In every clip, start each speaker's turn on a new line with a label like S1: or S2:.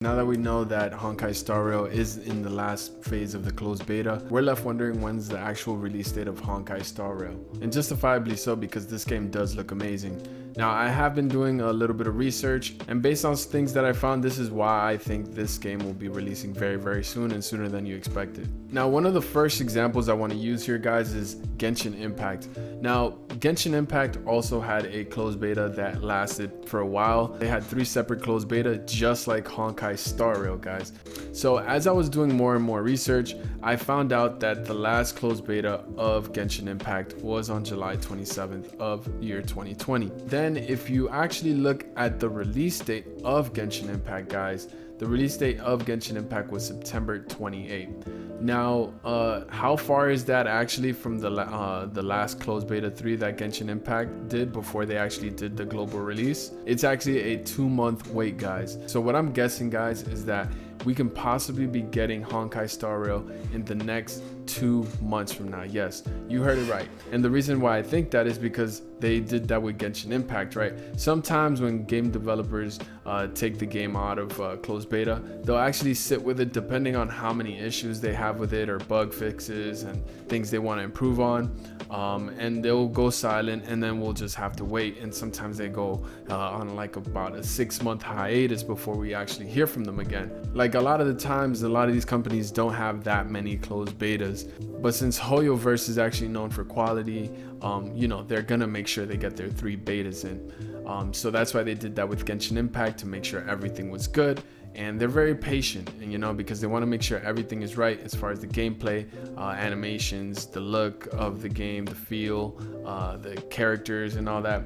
S1: Now that we know that Honkai Star Rail is in the last phase of the closed beta, we're left wondering when's the actual release date of Honkai Star Rail. And justifiably so, because this game does look amazing. Now, I have been doing a little bit of research, and based on things that I found, this is why I think this game will be releasing very soon, and sooner than you expected. Now, one of the first examples I want to use here, guys, is Genshin Impact. Now, Genshin Impact also had a closed beta that lasted for a while. They had 3 separate closed beta, just like Honkai Star Rail, guys. So as I was doing more and more research, I found out that the last closed beta of Genshin Impact was on July 27th of year 2020. Then if you actually look at the release date of Genshin Impact, guys, the release date of Genshin Impact was September 28th. Now, how far is that actually from the last closed beta 3 that Genshin Impact did before they actually did the global release? It's actually a 2-month wait, guys. So what I'm guessing, guys, is that we can possibly be getting Honkai Star Rail in the next 2 months from now. Yes, you heard it right. And the reason why I think that is because they did that with Genshin Impact, right? Sometimes when game developers take the game out of closed beta, they'll actually sit with it depending on how many issues they have with it or bug fixes and things they want to improve on. And they'll go silent, and then we'll just have to wait. And sometimes they go on like about a 6-month hiatus before we actually hear from them again. Like a lot of the times, a lot of these companies don't have that many closed betas, but since Hoyoverse is actually known for quality, you know, they're gonna make sure they get their 3 betas in. So that's why they did that with Genshin Impact, to make sure everything was good. And they're very patient, and you know, because they want to make sure everything is right as far as the gameplay, animations, the look of the game, the feel, the characters and all that.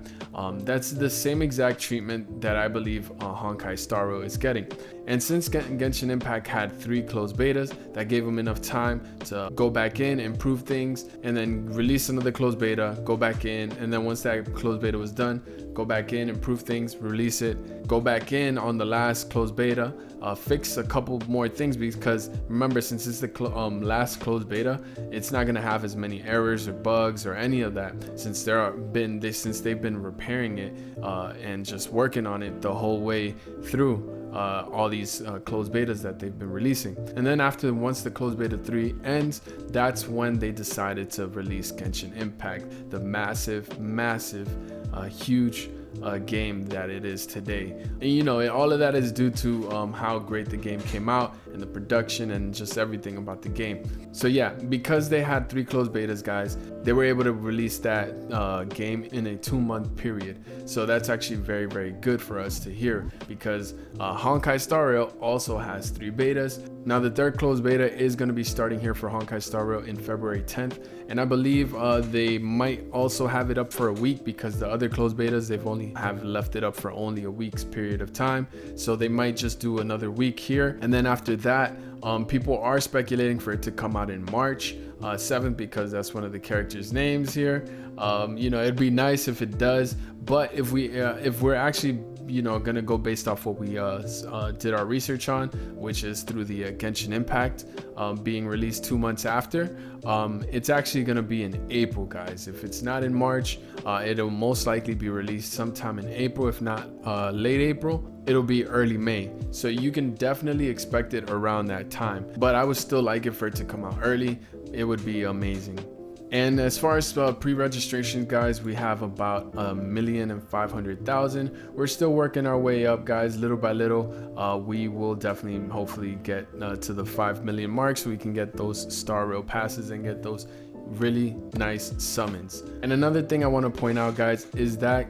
S1: That's the same exact treatment that I believe Honkai Star Rail is getting. And since Genshin Impact had 3 closed betas, that gave them enough time to go back in, improve things, and then release another closed beta, go back in, and then once that closed beta was done, go back in, improve things, release it, go back in on the last closed beta, fix a couple more things, because remember, since it's the last closed beta, it's not going to have as many errors or bugs or any of that, since they've been repairing it and just working on it the whole way through all these closed betas that they've been releasing. And then once the closed beta 3 ends, that's when they decided to release Genshin Impact, the massive huge game that it is today. And you know, all of that is due to how great the game came out, and the production, and just everything about the game. So yeah, because they had 3 closed betas, guys, they were able to release that game in a 2-month period. So that's actually very good for us to hear, because Honkai Star Rail also has 3 betas. Now the 3rd closed beta is going to be starting here for Honkai Star Rail in February 10th, and I believe they might also have it up for a week, because the other closed betas, they've only have left it up for only a week's period of time. So they might just do another week here, and then after that, people are speculating for it to come out in March 7th, because that's one of the characters' names here. You know, it'd be nice if it does, but if we're actually, you know, gonna go based off what we did our research on, which is through the Genshin Impact being released 2 months after, it's actually gonna be in April, guys. If it's not in March, it'll most likely be released sometime in April. If not late April, it'll be early May. So you can definitely expect it around that time, but I would still like it for it to come out early. It would be amazing. And as far as pre-registration, guys, we have about 1,500,000. We're still working our way up, guys, little by little. We will definitely, hopefully, get to the 5 million mark, so we can get those Star Rail passes and get those really nice summons. And another thing I want to point out, guys, is that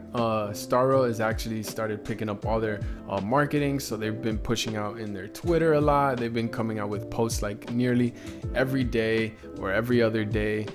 S1: Star Rail has actually started picking up all their marketing. So they've been pushing out in their Twitter a lot. They've been coming out with posts like nearly every day or every other day.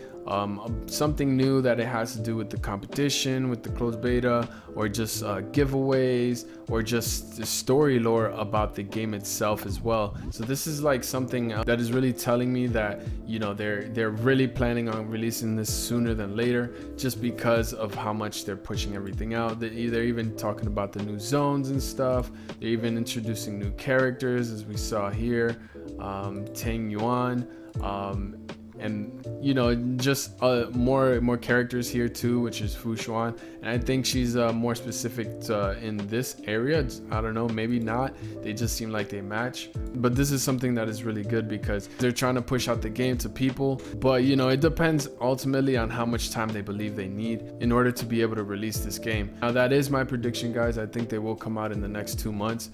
S1: Something new that it has to do with the competition, with the closed beta, or just giveaways, or just the story lore about the game itself as well. So this is like something that is really telling me that, you know, they're really planning on releasing this sooner than later, just because of how much they're pushing everything out. They're even talking about the new zones and stuff. They're even introducing new characters, as we saw here, Tang Yuan. and you know, just more characters here too, which is Fu Xuan, and I think she's more specific to, in this area. I don't know, maybe not. They just seem like they match, but this is something that is really good because they're trying to push out the game to people. But you know, it depends ultimately on how much time they believe they need in order to be able to release this game. Now that is my prediction, guys. I think they will come out in the next 2 months.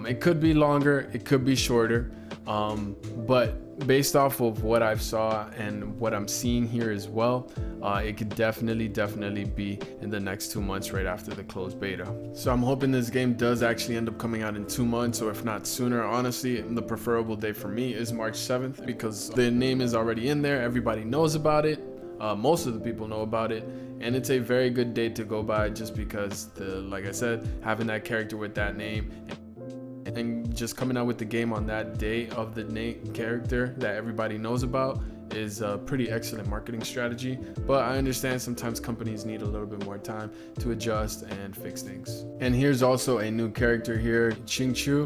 S1: It could be longer, it could be shorter, but based off of what I've saw and what I'm seeing here as well, it could definitely be in the next 2 months, right after the closed beta. So I'm hoping this game does actually end up coming out in 2 months, or if not sooner. Honestly, the preferable day for me is March 7th because the name is already in there, everybody knows about it. Most of the people know about it, and it's a very good date to go by, just because like I said, having that character with that name and just coming out with the game on that day of the name character that everybody knows about is a pretty excellent marketing strategy. But I understand sometimes companies need a little bit more time to adjust and fix things. And here's also a new character here, Chu,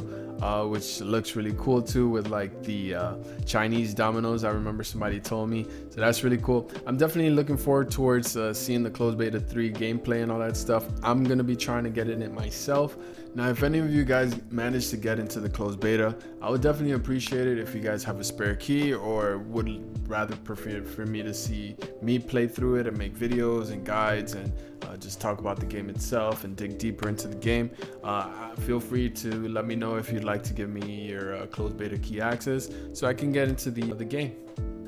S1: which looks really cool too, with like the Chinese dominoes. I remember somebody told me, so that's really cool. I'm definitely looking forward towards seeing the closed beta 3 gameplay and all that stuff. I'm gonna be trying to get in it myself. Now, if any of you guys manage to get into the closed beta, I would definitely appreciate it if you guys have a spare key, or would rather prefer for me to see me play through it and make videos and guides and just talk about the game itself and dig deeper into the game. Feel free to let me know if you'd like to give me your closed beta key access so I can get into the game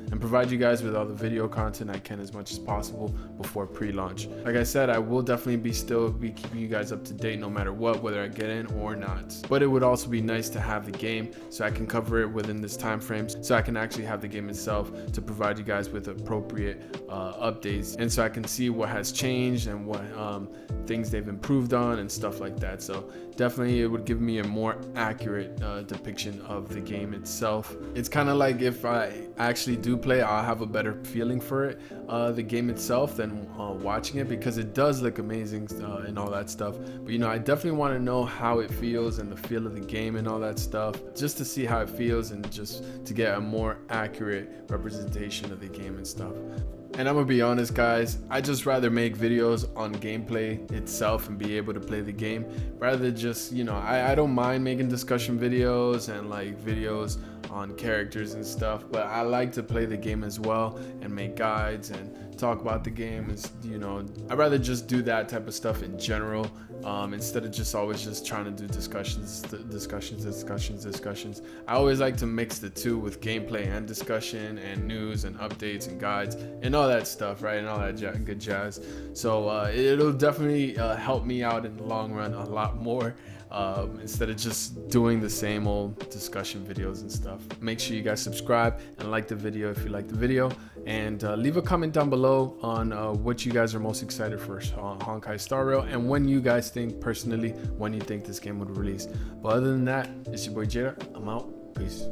S1: and provide you guys with all the video content I can as much as possible before pre-launch. Like I said, I will definitely still be keeping you guys up to date no matter what, whether I get in or not. But it would also be nice to have the game so I can cover it within this time frame, so I can actually have the game itself to provide you guys with appropriate updates, and so I can see what has changed and what things they've improved on and stuff like that. So definitely it would give me a more accurate depiction of the game itself. It's kind of like if I actually do play, I'll have a better feeling for it, the game itself, than watching it, because it does look amazing and all that stuff. But you know, I definitely want to know how it feels and the feel of the game and all that stuff, just to see how it feels and just to get a more accurate representation of the game and stuff. And I'm gonna be honest, guys, I just rather make videos on gameplay itself and be able to play the game, rather than just, you know, I don't mind making discussion videos and like videos on characters and stuff, but I like to play the game as well and make guides and talk about the game. Is, you know, I'd rather just do that type of stuff in general, instead of just always just trying to do discussions. I always like to mix the two with gameplay and discussion and news and updates and guides and all that stuff, right? And all that good jazz. So it'll definitely help me out in the long run a lot more, instead of just doing the same old discussion videos and stuff. Make sure you guys subscribe and like the video if you like the video, and leave a comment down below on what you guys are most excited for Honkai Star Rail, and when you guys think personally when you think this game would release. But other than that, it's your boy Jada. I'm out. Peace.